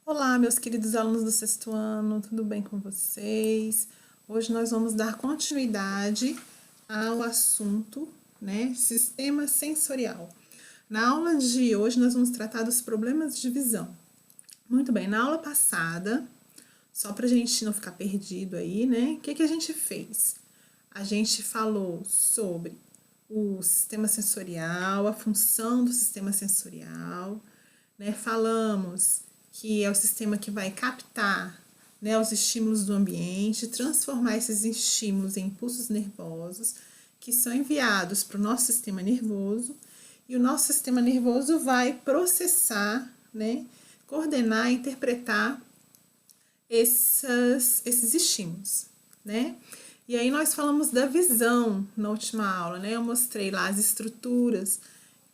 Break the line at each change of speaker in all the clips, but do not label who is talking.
Olá, meus queridos alunos do sexto ano, tudo bem com vocês? Hoje nós vamos dar continuidade ao assunto, sistema sensorial. Na aula de hoje nós vamos tratar dos problemas de visão. Muito bem, na aula passada, só para a gente não ficar perdido aí, o que a gente fez? A gente falou sobre o sistema sensorial, a função do sistema sensorial, falamos que é o sistema que vai captar os estímulos do ambiente, transformar esses estímulos em impulsos nervosos, que são enviados para o nosso sistema nervoso, e o nosso sistema nervoso vai processar, coordenar, interpretar esses estímulos, E aí nós falamos da visão na última aula, Eu mostrei lá as estruturas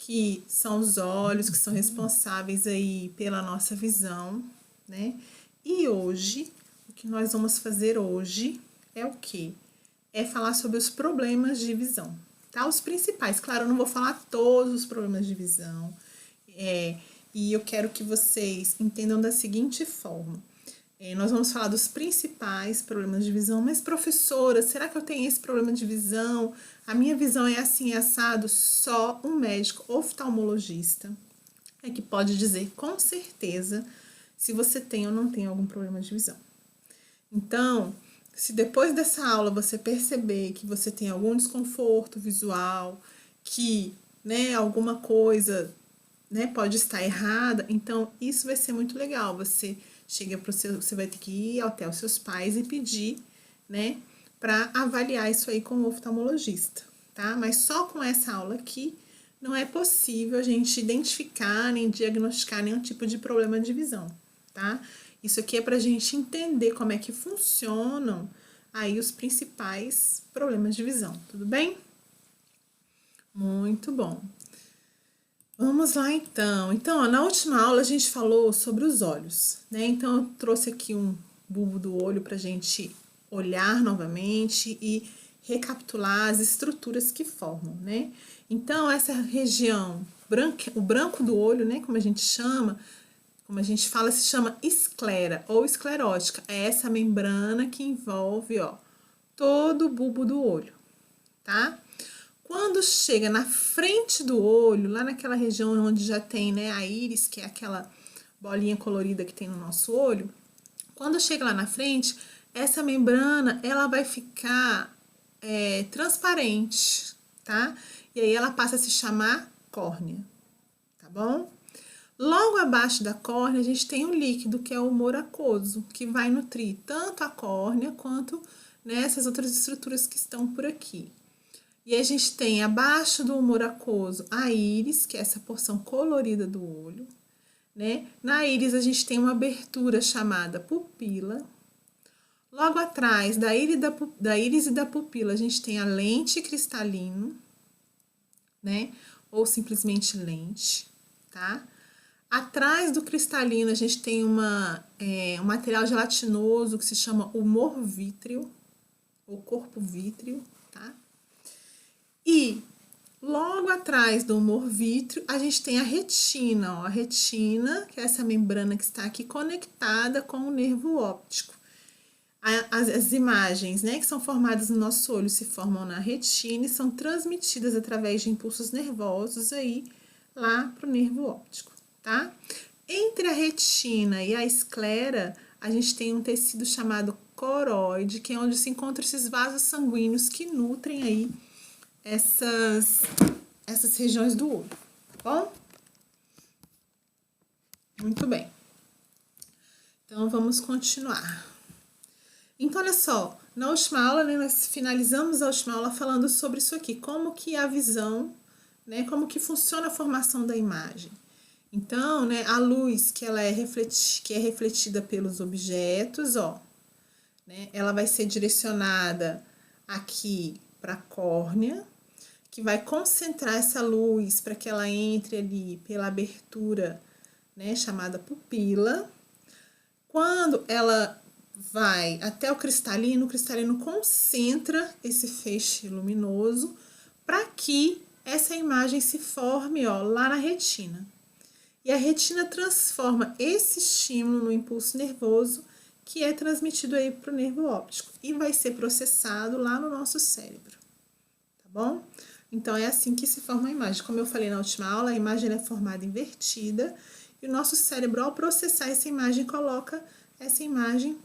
que são os olhos, que são responsáveis aí pela nossa visão, E hoje, o que nós vamos fazer hoje é o quê? É falar sobre os problemas de visão, tá? Os principais, claro, eu não vou falar todos os problemas de visão, e eu quero que vocês entendam da seguinte forma. Nós vamos falar dos principais problemas de visão, mas professora, será que eu tenho esse problema de visão? A minha visão é assim, assado? Só um médico oftalmologista é que pode dizer com certeza se você tem ou não tem algum problema de visão. Então, se depois dessa aula você perceber que você tem algum desconforto visual, que alguma coisa pode estar errada, então isso vai ser muito legal. Você vai ter que ir até os seus pais e pedir, para avaliar isso aí com o oftalmologista, tá? Mas só com essa aula aqui não é possível a gente identificar nem diagnosticar nenhum tipo de problema de visão, tá? Isso aqui é pra gente entender como é que funcionam aí os principais problemas de visão, tudo bem? Muito bom. Vamos lá então. Então, na última aula a gente falou sobre os olhos, Então, eu trouxe aqui um bulbo do olho pra gente olhar novamente e recapitular as estruturas que formam, Então, essa região branca, o branco do olho, como a gente chama, como a gente fala, se chama esclera ou esclerótica. É essa membrana que envolve, todo o bulbo do olho, tá? Quando chega na frente do olho, lá naquela região onde já tem, a íris, que é aquela bolinha colorida que tem no nosso olho, quando chega lá na frente, essa membrana, ela vai ficar transparente, tá? E aí ela passa a se chamar córnea, tá bom? Logo abaixo da córnea, a gente tem um líquido, que é o humor aquoso, que vai nutrir tanto a córnea quanto essas outras estruturas que estão por aqui. E a gente tem abaixo do humor aquoso a íris, que é essa porção colorida do olho, Na íris a gente tem uma abertura chamada pupila. Logo atrás da íris e da pupila a gente tem a lente cristalino, Ou simplesmente lente, tá? Atrás do cristalino a gente tem um material gelatinoso que se chama humor vítreo, ou corpo vítreo, tá? E logo atrás do humor vítreo, a gente tem a retina, a retina, que é essa membrana que está aqui conectada com o nervo óptico. As imagens, que são formadas no nosso olho se formam na retina e são transmitidas através de impulsos nervosos aí lá para o nervo óptico, tá? Entre a retina e a esclera, a gente tem um tecido chamado coroide, que é onde se encontram esses vasos sanguíneos que nutrem aí essas regiões do olho, tá bom? Muito bem. Então, vamos continuar. Então, olha só, na última aula, nós finalizamos a última aula falando sobre isso aqui, como que a visão, como que funciona a formação da imagem. Então, a luz que ela é refletida pelos objetos, ela vai ser direcionada aqui para a córnea, que vai concentrar essa luz para que ela entre ali pela abertura, chamada pupila. Quando ela vai até o cristalino concentra esse feixe luminoso para que essa imagem se forme, lá na retina. E a retina transforma esse estímulo no impulso nervoso que é transmitido aí para o nervo óptico e vai ser processado lá no nosso cérebro, tá bom? Então, é assim que se forma a imagem. Como eu falei na última aula, a imagem é formada invertida e o nosso cérebro, ao processar essa imagem, coloca essa imagem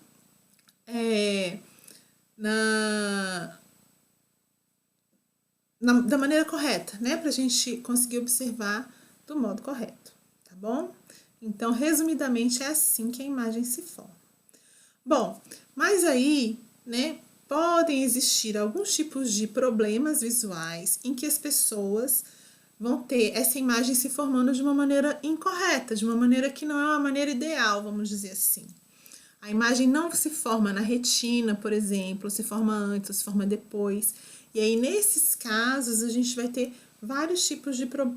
da maneira correta, né? Pra gente conseguir observar do modo correto, tá bom? Então, resumidamente, é assim que a imagem se forma. Bom, mas aí, né, podem existir alguns tipos de problemas visuais em que as pessoas vão ter essa imagem se formando de uma maneira incorreta, de uma maneira que não é uma maneira ideal, vamos dizer assim. A imagem não se forma na retina, por exemplo, se forma antes, ou se forma depois. E aí, nesses casos, a gente vai ter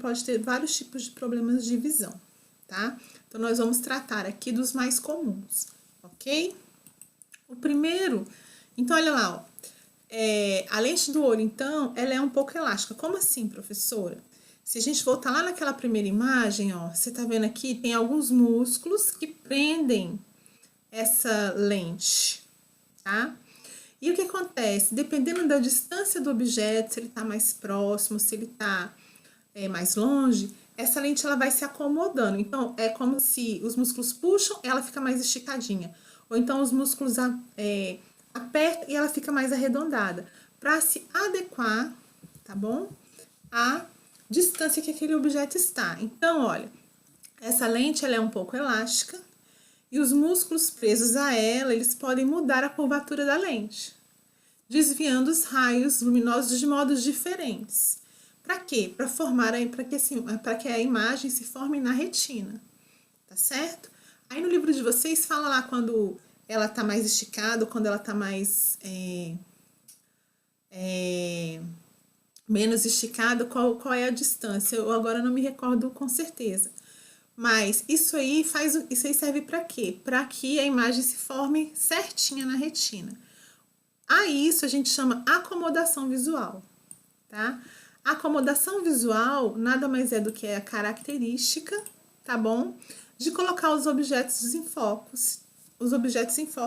pode ter vários tipos de problemas de visão, tá? Então, nós vamos tratar aqui dos mais comuns, ok? O primeiro, então, olha lá, ó, a lente do olho, então, ela é um pouco elástica. Como assim, professora? Se a gente voltar lá naquela primeira imagem, ó, você tá vendo aqui, tem alguns músculos que prendem essa lente, tá? E o que acontece? Dependendo da distância do objeto, se ele tá mais próximo, se ele tá mais longe, essa lente ela vai se acomodando. Então, é como se os músculos puxam, ela fica mais esticadinha. Ou então os músculos apertam e ela fica mais arredondada. Para se adequar, tá bom? À distância que aquele objeto está. Então, olha, essa lente ela é um pouco elástica e os músculos presos a ela, eles podem mudar a curvatura da lente, desviando os raios luminosos de modos diferentes. Para quê? Para que a imagem se forme na retina, tá certo? Aí no livro de vocês fala lá quando ela tá mais esticada, quando ela tá mais menos esticada, qual é a distância. Eu agora não me recordo com certeza. Mas isso aí serve para quê? Para que a imagem se forme certinha na retina. A isso a gente chama acomodação visual, tá? A acomodação visual nada mais é do que a característica, tá bom? De colocar os objetos em foco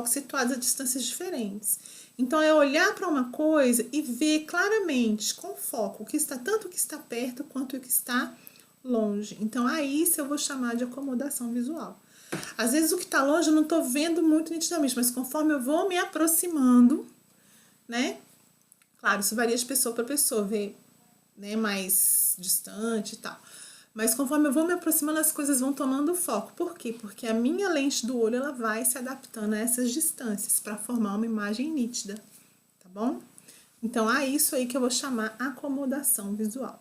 situados a distâncias diferentes. Então, é olhar para uma coisa e ver claramente, com foco, tanto o que está perto quanto o que está longe. Então, a isso eu vou chamar de acomodação visual. Às vezes, o que está longe eu não estou vendo muito nitidamente, mas conforme eu vou me aproximando, né? Claro, isso varia de pessoa para pessoa, ver, né, mais distante e tal. Mas conforme eu vou me aproximando, as coisas vão tomando foco. Por quê? Porque a minha lente do olho ela vai se adaptando a essas distâncias para formar uma imagem nítida, tá bom? Então, é isso aí que eu vou chamar acomodação visual.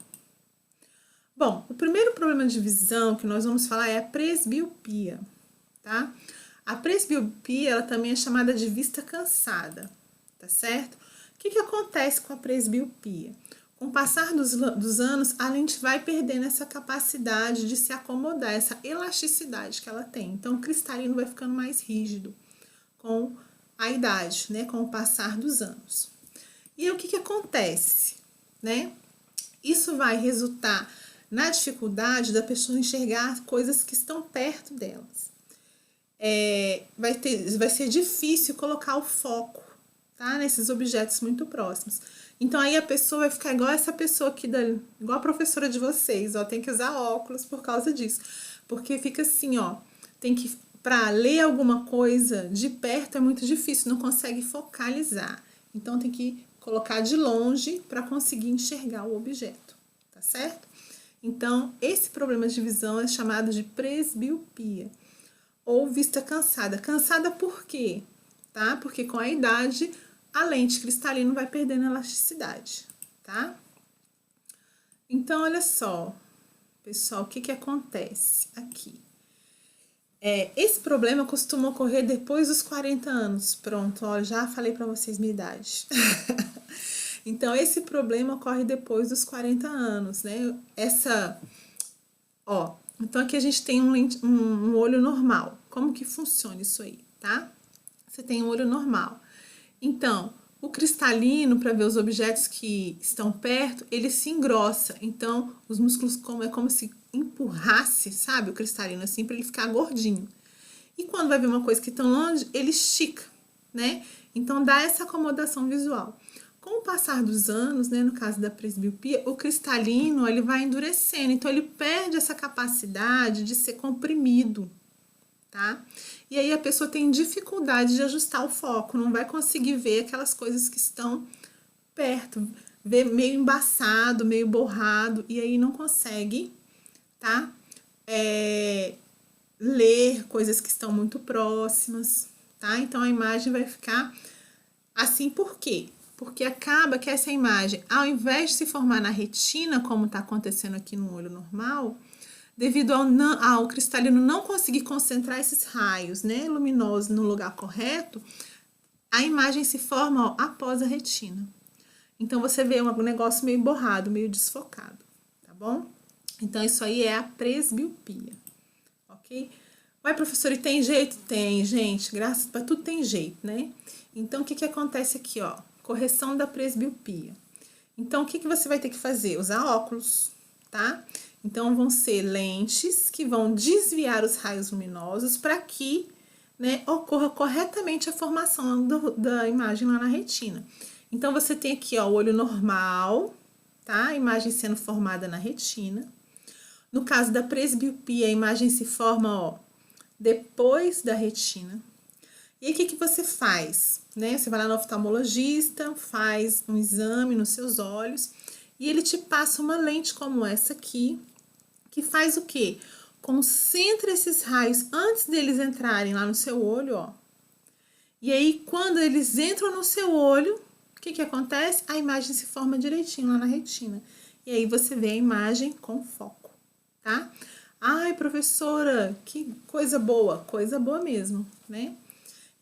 Bom, o primeiro problema de visão que nós vamos falar é a presbiopia, tá? A presbiopia, ela também é chamada de vista cansada, tá certo? O que acontece com a presbiopia? Com o passar dos anos, a lente vai perdendo essa capacidade de se acomodar, essa elasticidade que ela tem. Então, o cristalino vai ficando mais rígido com a idade, né? Com o passar dos anos. E aí, o que acontece, né? Isso vai resultar na dificuldade da pessoa enxergar coisas que estão perto delas. Vai ser difícil colocar o foco, tá? Nesses objetos muito próximos. Então, aí a pessoa vai ficar igual essa pessoa aqui, igual a professora de vocês, ó, tem que usar óculos por causa disso. Porque fica assim, ó, para ler alguma coisa de perto é muito difícil, não consegue focalizar. Então, tem que colocar de longe para conseguir enxergar o objeto, tá certo? Então, esse problema de visão é chamado de presbiopia ou vista cansada. Cansada por quê? Tá? Porque com a idade a lente cristalina vai perdendo elasticidade, tá? Então, olha só, pessoal, o que acontece aqui? Esse problema costuma ocorrer depois dos 40 anos. Pronto, ó, já falei para vocês minha idade. Então, esse problema ocorre depois dos 40 anos, né? Então aqui a gente tem um olho normal. Como que funciona isso aí, tá? Você tem um olho normal. Então, O cristalino, para ver os objetos que estão perto, ele se engrossa. Então, os músculos é como se empurrasse, sabe, o cristalino assim, para ele ficar gordinho. E quando vai ver uma coisa que está longe, ele estica, né? Então, dá essa acomodação visual. Com o passar dos anos, né, no caso da presbiopia, o cristalino ele vai endurecendo, então ele perde essa capacidade de ser comprimido, tá? E aí a pessoa tem dificuldade de ajustar o foco, não vai conseguir ver aquelas coisas que estão perto, vê meio embaçado, meio borrado, e aí não consegue, tá? Ler coisas que estão muito próximas, tá? Então a imagem vai ficar assim, por quê? Porque acaba que essa imagem, ao invés de se formar na retina, como está acontecendo aqui no olho normal, devido ao cristalino não conseguir concentrar esses raios, né, luminosos no lugar correto, a imagem se forma, ó, após a retina. Então, você vê um negócio meio borrado, meio desfocado, tá bom? Então, isso aí é a presbiopia, ok? Ué, professor, e tem jeito? Tem, gente, graças a tudo tem jeito, né? Então, o que acontece aqui, ó? Correção da presbiopia. Então, o que você vai ter que fazer? Usar óculos, tá? Então, vão ser lentes que vão desviar os raios luminosos para que, né, ocorra corretamente a formação da imagem lá na retina. Então, você tem aqui, ó, o olho normal, tá? A imagem sendo formada na retina. No caso da presbiopia, a imagem se forma, ó, depois da retina. E aí, o que você faz? Né? Você vai lá no oftalmologista, faz um exame nos seus olhos e ele te passa uma lente como essa aqui, que faz o quê? Concentra esses raios antes deles entrarem lá no seu olho, ó. E aí, quando eles entram no seu olho, o que acontece? A imagem se forma direitinho lá na retina. E aí, você vê a imagem com foco, tá? Ai, professora, que coisa boa mesmo, né?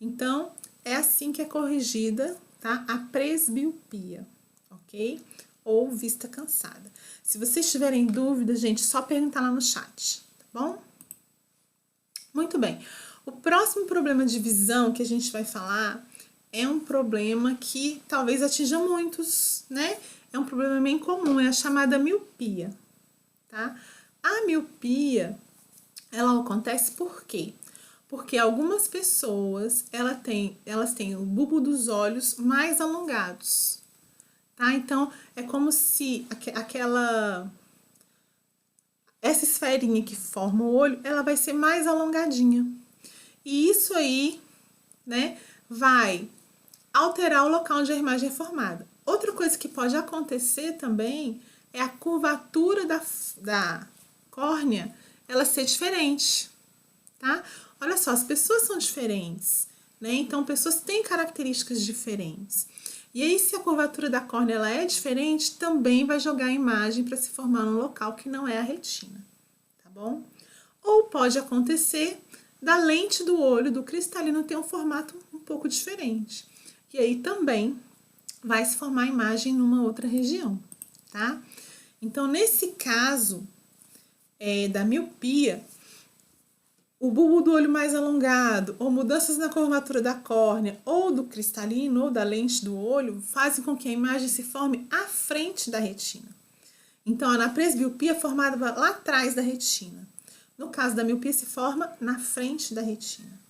Então, é assim que é corrigida, tá? A presbiopia, ok? Ou vista cansada. Se vocês tiverem dúvida, gente, só perguntar lá no chat, tá bom? Muito bem. O próximo problema de visão que a gente vai falar é um problema que talvez atinja muitos, né? É um problema bem comum, é a chamada miopia, tá? A miopia, ela acontece por quê? Porque algumas pessoas, elas têm o bulbo dos olhos mais alongados, tá? Então, é como se essa esferinha que forma o olho, ela vai ser mais alongadinha. E isso aí, né, vai alterar o local onde a imagem é formada. Outra coisa que pode acontecer também é a curvatura da córnea, ela ser diferente, tá? Olha só, as pessoas são diferentes, né? Então, pessoas têm características diferentes. E aí, se a curvatura da córnea ela é diferente, também vai jogar a imagem para se formar num local que não é a retina, tá bom? Ou pode acontecer da lente do olho do cristalino ter um formato um pouco diferente. E aí também vai se formar a imagem numa outra região, tá? Então, nesse caso da miopia, o bulbo do olho mais alongado, ou mudanças na curvatura da córnea, ou do cristalino, ou da lente do olho, fazem com que a imagem se forme à frente da retina. Então, na presbiopia, é formada lá atrás da retina. No caso da miopia, se forma na frente da retina.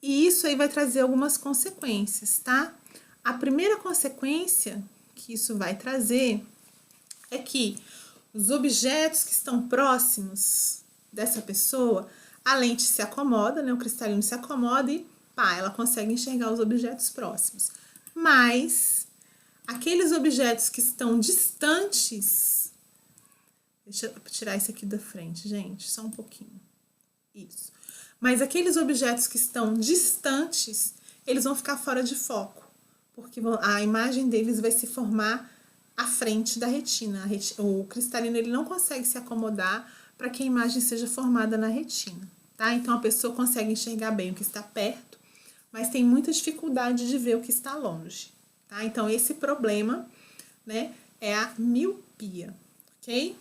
E isso aí vai trazer algumas consequências, tá? A primeira consequência que isso vai trazer é que os objetos que estão próximos dessa pessoa, a lente se acomoda, né? O cristalino se acomoda e pá, ela consegue enxergar os objetos próximos. Mas aqueles objetos que estão distantes, deixa eu tirar isso aqui da frente, gente, só um pouquinho. Isso. Mas aqueles objetos que estão distantes, eles vão ficar fora de foco, porque a imagem deles vai se formar à frente da retina. O cristalino ele não consegue se acomodar para que a imagem seja formada na retina, tá? Então, a pessoa consegue enxergar bem o que está perto, mas tem muita dificuldade de ver o que está longe, tá? Então, esse problema, né, é a miopia, ok?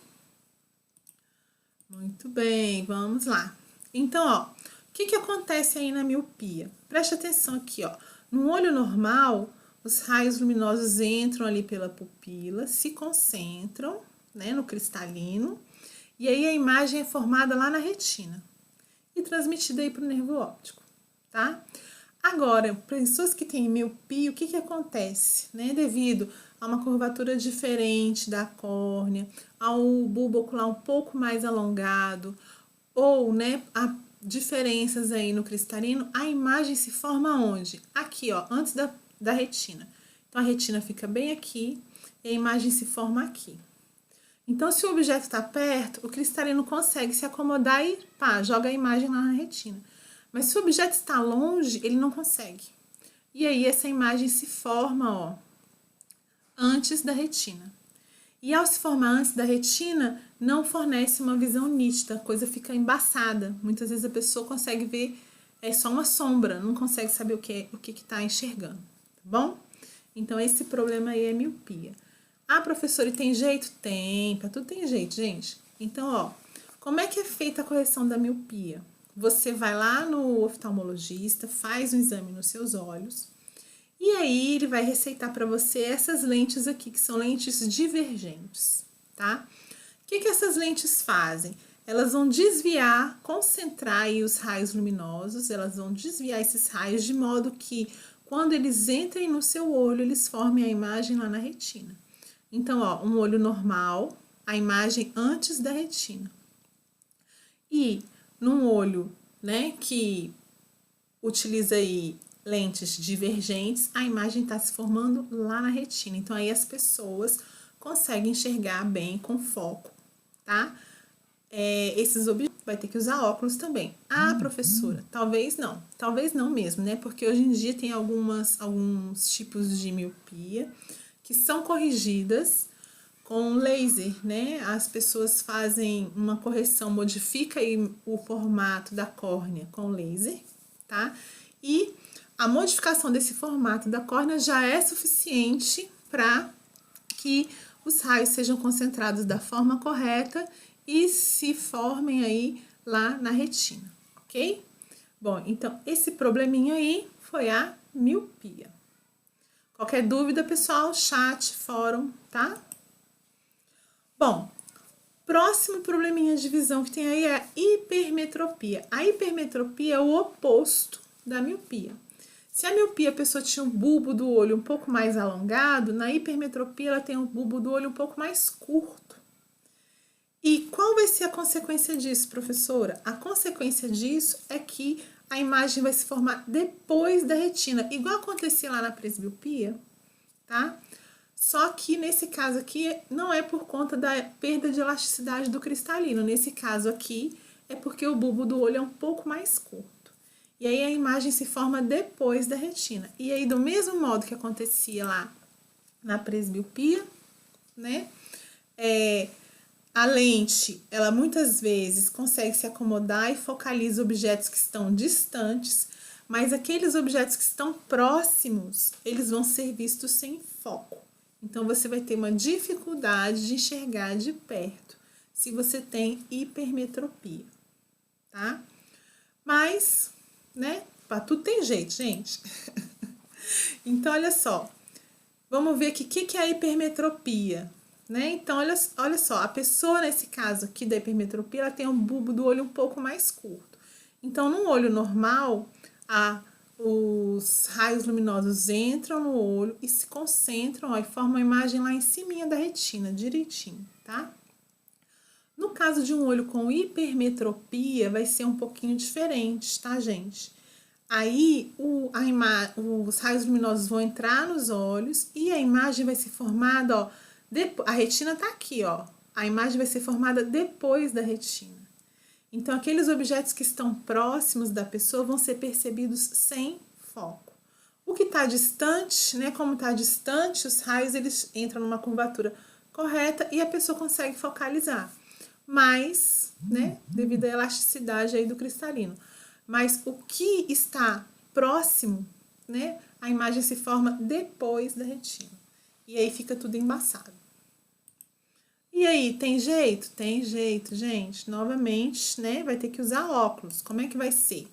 Muito bem, vamos lá. Então, ó, o que acontece aí na miopia? Preste atenção aqui, ó. No olho normal, os raios luminosos entram ali pela pupila, se concentram, né, no cristalino, e aí a imagem é formada lá na retina e transmitida aí para o nervo óptico, tá? Agora, pessoas que têm miopia, o que que acontece, né? Devido a uma curvatura diferente da córnea, ao bulbo ocular um pouco mais alongado, ou, né, a diferenças aí no cristalino, a imagem se forma onde? Aqui, ó, antes da retina. Então, a retina fica bem aqui e a imagem se forma aqui. Então, se o objeto está perto, o cristalino consegue se acomodar e pá, joga a imagem lá na retina. Mas se o objeto está longe, ele não consegue. E aí, essa imagem se forma, ó, antes da retina. E ao se formar antes da retina, não fornece uma visão nítida, a coisa fica embaçada. Muitas vezes a pessoa consegue ver só uma sombra, não consegue saber o que está enxergando, tá bom? Então, esse problema aí é miopia. Ah, professora, e tem jeito? Tem, pra tudo tem jeito, gente. Então, ó, como é que é feita a correção da miopia? Você vai lá no oftalmologista, faz um exame nos seus olhos, e aí ele vai receitar para você essas lentes aqui, que são lentes divergentes, tá? O que essas lentes fazem? Elas vão desviar, concentrar aí os raios luminosos, elas vão desviar esses raios de modo que quando eles entrem no seu olho, eles formem a imagem lá na retina. Então, ó, um olho normal, a imagem antes da retina. E num olho, né, que utiliza aí lentes divergentes, a imagem está se formando lá na retina. Então, aí as pessoas conseguem enxergar bem com foco, tá? Esses objetos vai ter que usar óculos também. Ah, professora, talvez não mesmo, né? Porque hoje em dia tem alguns tipos de miopia que são corrigidas com laser, né? As pessoas fazem uma correção, modifica aí o formato da córnea com laser, tá? E a modificação desse formato da córnea já é suficiente para que os raios sejam concentrados da forma correta e se formem aí lá na retina, ok? Bom, então esse probleminha aí foi a miopia. Qualquer dúvida, pessoal, chat, fórum, tá? Bom, próximo probleminha de visão que tem aí é a hipermetropia. A hipermetropia é o oposto da miopia. Se a miopia a pessoa tinha um bulbo do olho um pouco mais alongado, na hipermetropia ela tem um bulbo do olho um pouco mais curto. E qual vai ser a consequência disso, professora? A consequência disso é que a imagem vai se formar depois da retina, igual acontecia lá na presbiopia, tá? Só que nesse caso aqui não é por conta da perda de elasticidade do cristalino. Nesse caso aqui é porque o bulbo do olho é um pouco mais curto. E aí a imagem se forma depois da retina. E aí do mesmo modo que acontecia lá na presbiopia, né? A lente, ela muitas vezes consegue se acomodar e focaliza objetos que estão distantes, mas aqueles objetos que estão próximos, eles vão ser vistos sem foco. Então, você vai ter uma dificuldade de enxergar de perto, se você tem hipermetropia, tá? Mas, né, pra tudo tem jeito, gente. Então, olha só, vamos ver aqui o que é a hipermetropia, né? Então, olha só, a pessoa, nesse caso aqui da hipermetropia, ela tem um bulbo do olho um pouco mais curto. Então, num olho normal, os raios luminosos entram no olho e se concentram, ó, e formam a imagem lá em cima da retina, direitinho, tá? No caso de um olho com hipermetropia, vai ser um pouquinho diferente, tá, gente? Aí, os raios luminosos vão entrar nos olhos e a imagem vai ser formada, ó, a retina tá aqui, ó. A imagem vai ser formada depois da retina. Então, aqueles objetos que estão próximos da pessoa vão ser percebidos sem foco. O que está distante, né? Como está distante, os raios eles entram numa curvatura correta e a pessoa consegue focalizar. Mas, né? Devido à elasticidade aí do cristalino. Mas o que está próximo, né? A imagem se forma depois da retina. E aí fica tudo embaçado. E aí, tem jeito? Tem jeito, gente. Novamente, né? Vai ter que usar óculos. Como é que vai ser?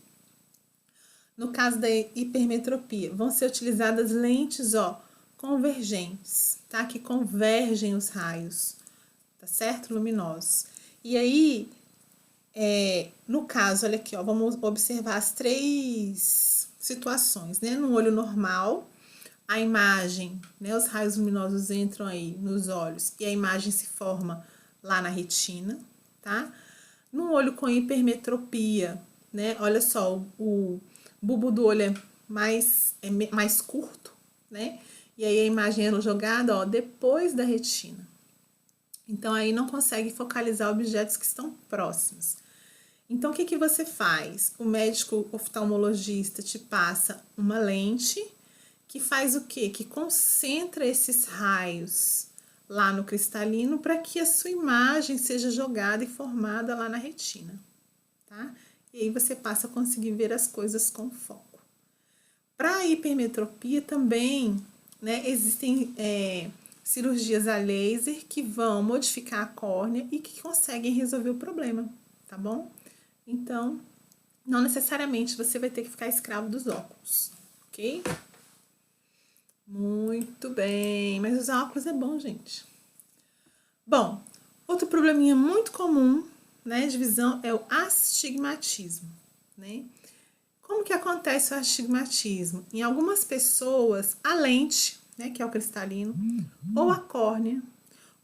No caso da hipermetropia, vão ser utilizadas lentes, ó, convergentes, tá? Que convergem os raios, tá certo? Luminosos. E aí, no caso, olha aqui, ó, vamos observar as três situações, né? No olho normal, a imagem, né? Os raios luminosos entram aí nos olhos e a imagem se forma lá na retina, tá? No olho com hipermetropia, né? Olha só, o bulbo do olho é mais curto, né? E aí a imagem é jogada, ó, depois da retina. Então aí não consegue focalizar objetos que estão próximos. Então o que que você faz? O médico oftalmologista te passa uma lente que faz o quê? Que concentra esses raios lá no cristalino para que a sua imagem seja jogada e formada lá na retina, tá? E aí você passa a conseguir ver as coisas com foco. Para a hipermetropia também, né, existem cirurgias a laser que vão modificar a córnea e que conseguem resolver o problema, tá bom? Então, não necessariamente você vai ter que ficar escravo dos óculos, ok? Muito bem, mas usar óculos é bom, gente. Bom, outro probleminha muito comum, né, de visão é o astigmatismo, né? Como que acontece o astigmatismo? Em algumas pessoas, a lente, né, que é o cristalino, ou a córnea,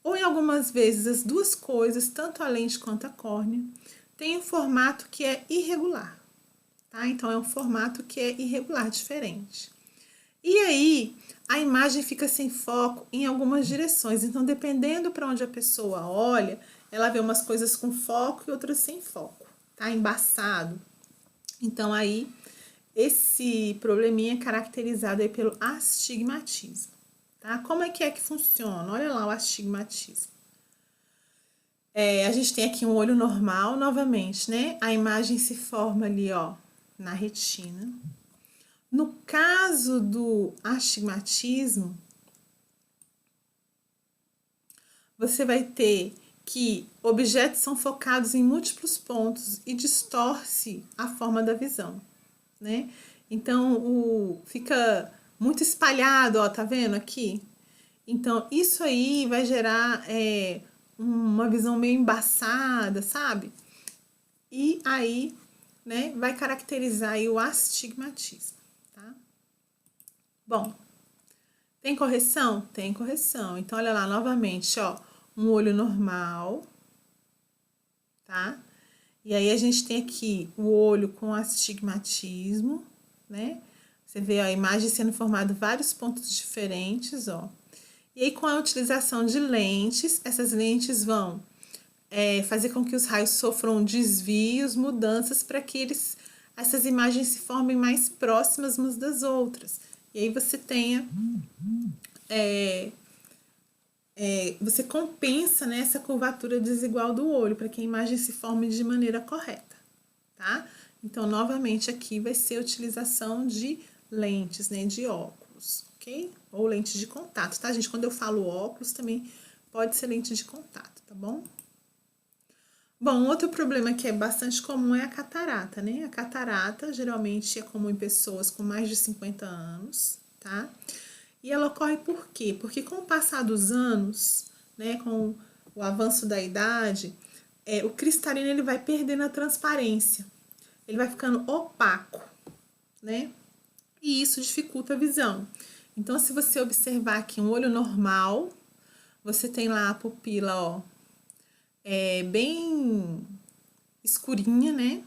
ou em algumas vezes as duas coisas, tanto a lente quanto a córnea, tem um formato que é irregular, tá? Então, é um formato que é irregular, diferente. E aí, a imagem fica sem foco em algumas direções. Então, dependendo para onde a pessoa olha, ela vê umas coisas com foco e outras sem foco, tá? Embaçado. Então, aí, esse probleminha é caracterizado aí pelo astigmatismo, tá? Como é que funciona? Olha lá o astigmatismo. A gente tem aqui um olho normal, novamente, né? A imagem se forma ali, ó, na retina. No caso do astigmatismo, você vai ter que objetos são focados em múltiplos pontos e distorce a forma da visão, né? Então, fica muito espalhado, ó, tá vendo aqui? Então, isso aí vai gerar uma visão meio embaçada, sabe? E aí, né, vai caracterizar aí o astigmatismo, tá? Bom, tem correção? Tem correção. Então, olha lá, novamente, ó, um olho normal, tá? E aí, a gente tem aqui o olho com astigmatismo, né? Você vê a imagem sendo formada vários pontos diferentes, ó. E aí, com a utilização de lentes, essas lentes vão fazer com que os raios sofram desvios, mudanças, para que essas imagens se formem mais próximas umas das outras. E aí você tenha você compensa, né, essa curvatura desigual do olho para que a imagem se forme de maneira correta, tá? Então, novamente, aqui vai ser a utilização de lentes, né, de óculos, ok? Ou lentes de contato, tá, gente? Quando eu falo óculos, também pode ser lente de contato, tá bom? Bom, outro problema que é bastante comum é a catarata, né? A catarata geralmente é comum em pessoas com mais de 50 anos, tá? E ela ocorre por quê? Porque com o passar dos anos, né, com o avanço da idade, o cristalino ele vai perdendo a transparência, ele vai ficando opaco, né? E isso dificulta a visão. Então, se você observar aqui um olho normal, você tem lá a pupila, ó, bem escurinha, né?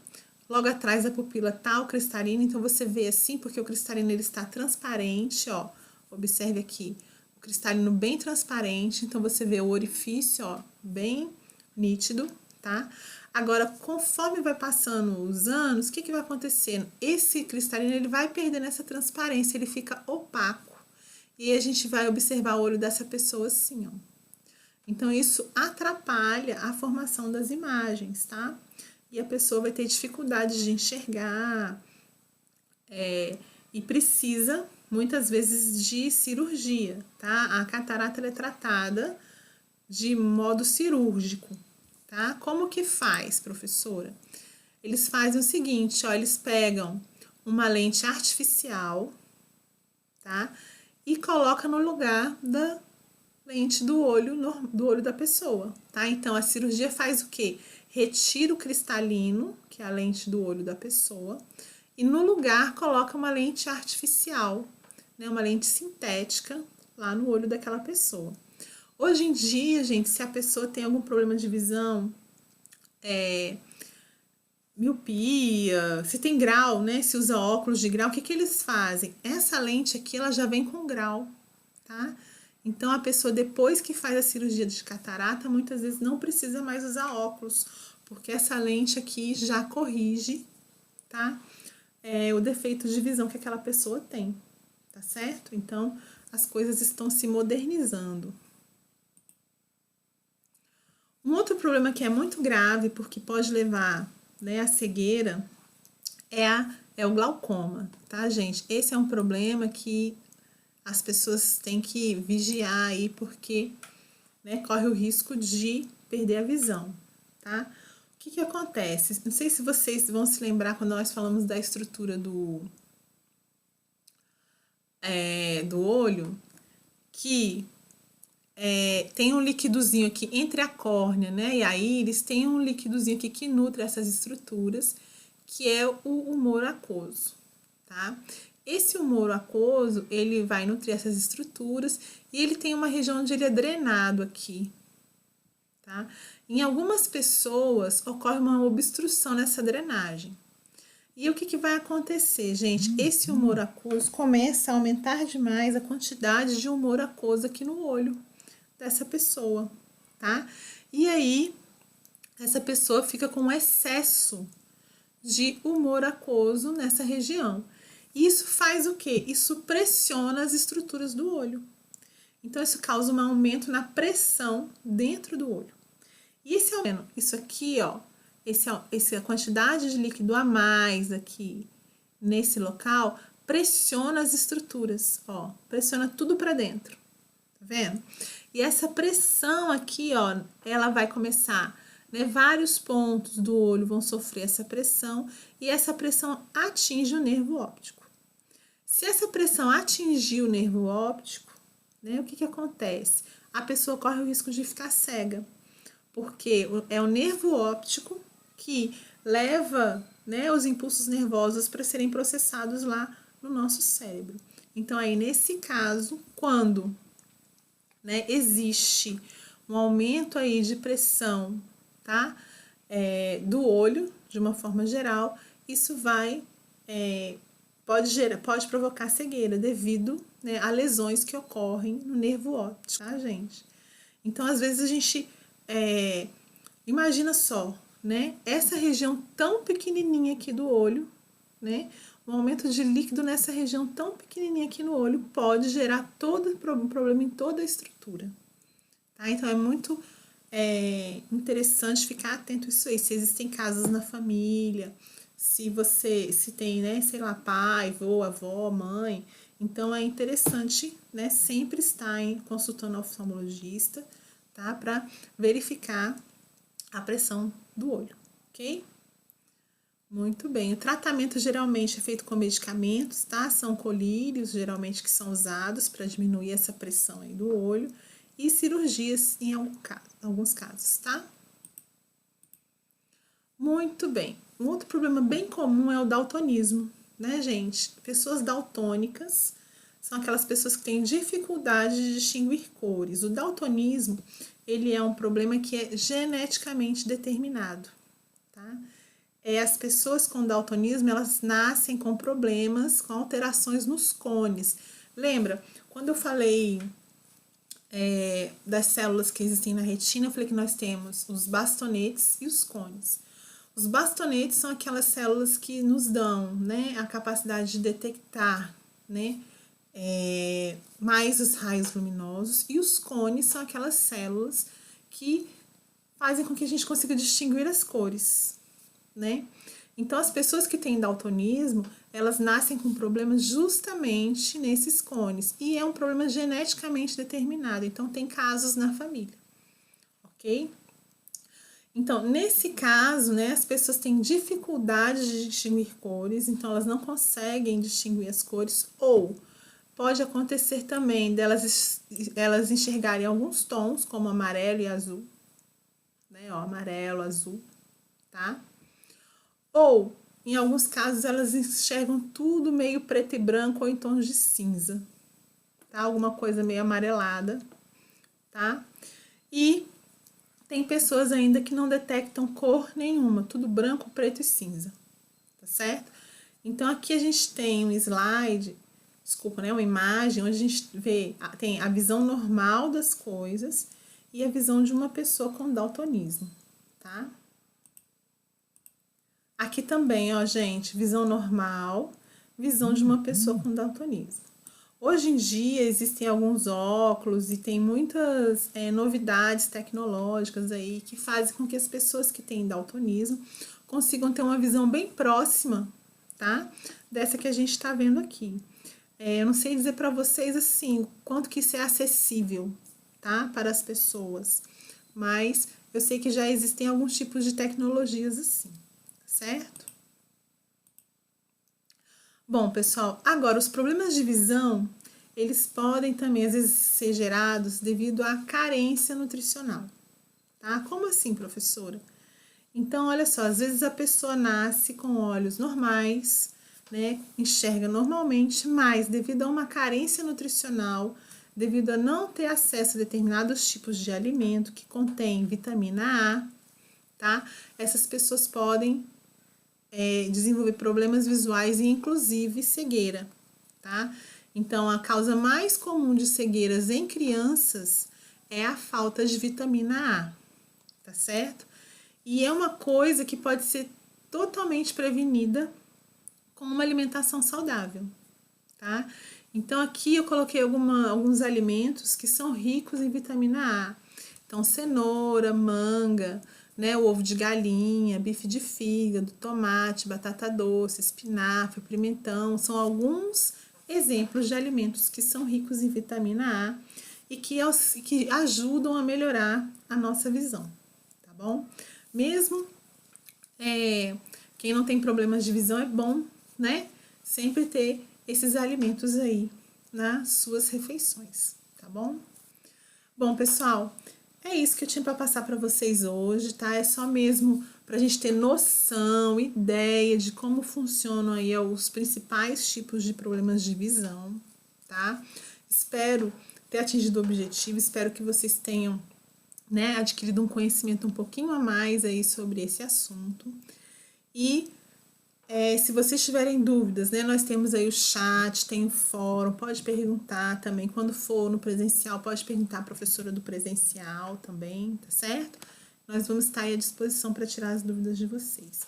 Logo atrás da pupila tá o cristalino, então você vê assim, porque o cristalino ele está transparente, ó. Observe aqui, o cristalino bem transparente, então você vê o orifício, ó, bem nítido, tá? Agora, conforme vai passando os anos, o que que vai acontecendo? Esse cristalino ele vai perdendo essa transparência, ele fica opaco. E a gente vai observar o olho dessa pessoa assim, ó. Então, isso atrapalha a formação das imagens, tá? E a pessoa vai ter dificuldade de enxergar e precisa, muitas vezes, de cirurgia, tá? A catarata ela é tratada de modo cirúrgico, tá? Como que faz, professora? Eles fazem o seguinte, ó, eles pegam uma lente artificial, tá? E coloca no lugar da lente do olho da pessoa, tá? Então, a cirurgia faz o quê? Retira o cristalino, que é a lente do olho da pessoa, e no lugar coloca uma lente artificial, né? Uma lente sintética lá no olho daquela pessoa. Hoje em dia, gente, se a pessoa tem algum problema de visão, miopia, se tem grau, né? Se usa óculos de grau, o que eles fazem? Essa lente aqui, ela já vem com grau, tá? Então, a pessoa, depois que faz a cirurgia de catarata, muitas vezes não precisa mais usar óculos, porque essa lente aqui já corrige, tá? O defeito de visão que aquela pessoa tem, tá certo? Então, as coisas estão se modernizando. Um outro problema que é muito grave, porque pode levar, né, à cegueira, é o glaucoma, tá, gente? Esse é um problema que as pessoas têm que vigiar aí, porque, né, corre o risco de perder a visão, tá? O que acontece? Não sei se vocês vão se lembrar quando nós falamos da estrutura do olho, que tem um liquidozinho aqui entre a córnea, né, e a íris, tem um liquidozinho aqui que nutre essas estruturas, que é o humor aquoso, tá? Esse humor aquoso, ele vai nutrir essas estruturas e ele tem uma região onde ele é drenado aqui, tá? Em algumas pessoas, ocorre uma obstrução nessa drenagem. E o que vai acontecer, gente? Esse humor aquoso começa a aumentar demais a quantidade de humor aquoso aqui no olho dessa pessoa, tá? E aí, essa pessoa fica com excesso de humor aquoso nessa região. Isso faz o quê? Isso pressiona as estruturas do olho. Então, isso causa um aumento na pressão dentro do olho. E esse aumento, isso aqui, ó, essa quantidade de líquido a mais aqui nesse local pressiona as estruturas, ó, pressiona tudo para dentro, tá vendo? E essa pressão aqui, ó, ela vai começar, né, vários pontos do olho vão sofrer essa pressão e essa pressão atinge o nervo óptico. Se essa pressão atingir o nervo óptico, né, o que acontece? A pessoa corre o risco de ficar cega, porque é o nervo óptico que leva, né, os impulsos nervosos para serem processados lá no nosso cérebro. Então, aí, nesse caso, quando, né, existe um aumento aí de pressão, tá, do olho, de uma forma geral, isso vai, pode provocar cegueira devido, né, a lesões que ocorrem no nervo óptico, tá, gente? Então, às vezes, a gente imagina só, né, essa região tão pequenininha aqui do olho, né, um aumento de líquido nessa região tão pequenininha aqui no olho pode gerar todo um problema em toda a estrutura, tá? Então, é muito interessante ficar atento a isso aí, se existem casos na família, se tem, né, sei lá, pai, vô, avó, mãe, então é interessante, né, sempre estar consultando o oftalmologista, tá, para verificar a pressão do olho, ok? Muito bem, o tratamento geralmente é feito com medicamentos, tá? São colírios, geralmente, que são usados para diminuir essa pressão aí do olho, e cirurgias em alguns casos, tá? Muito bem, um outro problema bem comum é o daltonismo, né, gente? Pessoas daltônicas são aquelas pessoas que têm dificuldade de distinguir cores. O daltonismo, ele é um problema que é geneticamente determinado, tá? As pessoas com daltonismo, elas nascem com problemas, com alterações nos cones. Lembra, quando eu falei das células que existem na retina, eu falei que nós temos os bastonetes e os cones. Os bastonetes são aquelas células que nos dão, né, a capacidade de detectar, né, mais os raios luminosos, e os cones são aquelas células que fazem com que a gente consiga distinguir as cores, né? Então, as pessoas que têm daltonismo, elas nascem com problemas justamente nesses cones, e é um problema geneticamente determinado, então tem casos na família, ok? Então, nesse caso, né, as pessoas têm dificuldade de distinguir cores, então elas não conseguem distinguir as cores, ou pode acontecer também elas enxergarem alguns tons, como amarelo e azul, né, ó, amarelo, azul, tá? Ou, em alguns casos, elas enxergam tudo meio preto e branco ou em tons de cinza, tá? Alguma coisa meio amarelada, tá? E tem pessoas ainda que não detectam cor nenhuma, tudo branco, preto e cinza, tá certo? Então, aqui a gente tem um slide, desculpa, né, uma imagem onde a gente vê, tem a visão normal das coisas e a visão de uma pessoa com daltonismo, tá? Aqui também, ó, gente, visão normal, visão de uma pessoa com daltonismo. Hoje em dia existem alguns óculos e tem muitas novidades tecnológicas aí que fazem com que as pessoas que têm daltonismo consigam ter uma visão bem próxima, tá? Dessa que a gente está vendo aqui. Eu não sei dizer para vocês assim quanto que isso é acessível, tá? Para as pessoas, mas eu sei que já existem alguns tipos de tecnologias assim, certo? Bom, pessoal, agora os problemas de visão, eles podem também às vezes ser gerados devido à carência nutricional, tá? Como assim, professora? Então, olha só, às vezes a pessoa nasce com olhos normais, né? Enxerga normalmente, mas devido a uma carência nutricional, devido a não ter acesso a determinados tipos de alimento que contém vitamina A, tá? Essas pessoas podem desenvolver problemas visuais e inclusive cegueira, tá? Então, a causa mais comum de cegueiras em crianças é a falta de vitamina A, tá certo? E é uma coisa que pode ser totalmente prevenida com uma alimentação saudável, tá? Então, aqui eu coloquei alguns alimentos que são ricos em vitamina A. Então, cenoura, manga, né, o ovo de galinha, bife de fígado, tomate, batata doce, espinafre, pimentão, são alguns exemplos de alimentos que são ricos em vitamina A e que ajudam a melhorar a nossa visão, tá bom? Mesmo quem não tem problemas de visão é bom, né? Sempre ter esses alimentos aí nas suas refeições, tá bom? Bom, pessoal, é isso que eu tinha para passar para vocês hoje, tá? É só mesmo para a gente ter noção, ideia de como funcionam aí os principais tipos de problemas de visão, tá? Espero ter atingido o objetivo, espero que vocês tenham, né, adquirido um conhecimento um pouquinho a mais aí sobre esse assunto. E se vocês tiverem dúvidas, né, nós temos aí o chat, tem o fórum, pode perguntar também. Quando for no presencial, pode perguntar à professora do presencial também, tá certo? Nós vamos estar aí à disposição para tirar as dúvidas de vocês.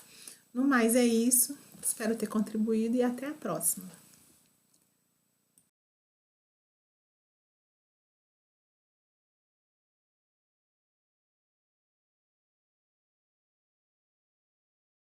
No mais é isso, espero ter contribuído e até a próxima.